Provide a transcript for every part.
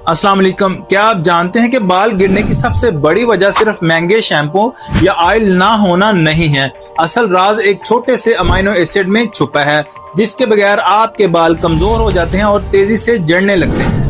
अस्सलाम वालेकुम। क्या आप जानते हैं कि बाल गिरने की सबसे बड़ी वजह सिर्फ महंगे शैम्पू या ऑयल ना होना नहीं है। असल राज एक छोटे से अमीनो एसिड में छुपा है, जिसके बगैर आपके बाल कमजोर हो जाते हैं और तेजी से झड़ने लगते हैं।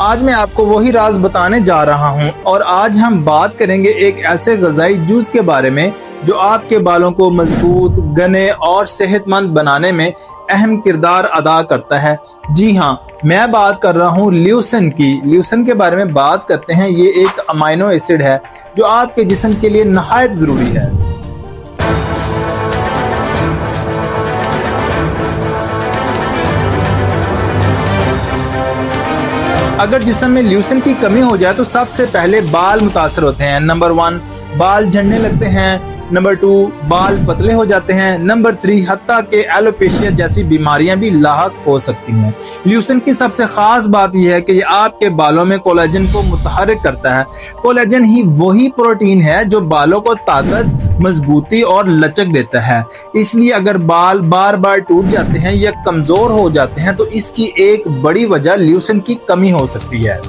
आज मैं आपको वही राज बताने जा रहा हूं और आज हम बात करेंगे एक ऐसे ग़िज़ाई जूस के बारे में जो आपके बालों को मजबूत, घने और सेहतमंद बनाने में अहम किरदार अदा करता है। जी हाँ, मैं बात कर रहा हूँ ल्यूसिन की। ल्यूसिन के बारे में बात करते हैं। ये एक अमीनो एसिड है जो आपके जिस्म के लिए नहायत ज़रूरी है। अगर जिस्म में ल्यूसिन की कमी हो जाए तो सबसे पहले बाल मुतासर होते हैं। नंबर 1, बाल झड़ने लगते हैं। नंबर 2, बाल पतले हो जाते हैं। नंबर 3, हत्ता के एलोपेशिया जैसी बीमारियां भी लाहक हो सकती हैं। ल्यूसिन की सबसे खास बात यह है कि यह आपके बालों में कोलेजन को मुतहर्रिक करता है। कोलेजन ही वही प्रोटीन है जो बालों को ताकत, मजबूती और लचक देता है। इसलिए अगर बाल बार बार टूट जाते हैं या कमजोर हो जाते हैं तो इसकी एक बड़ी वजह ल्यूसिन की कमी हो सकती है।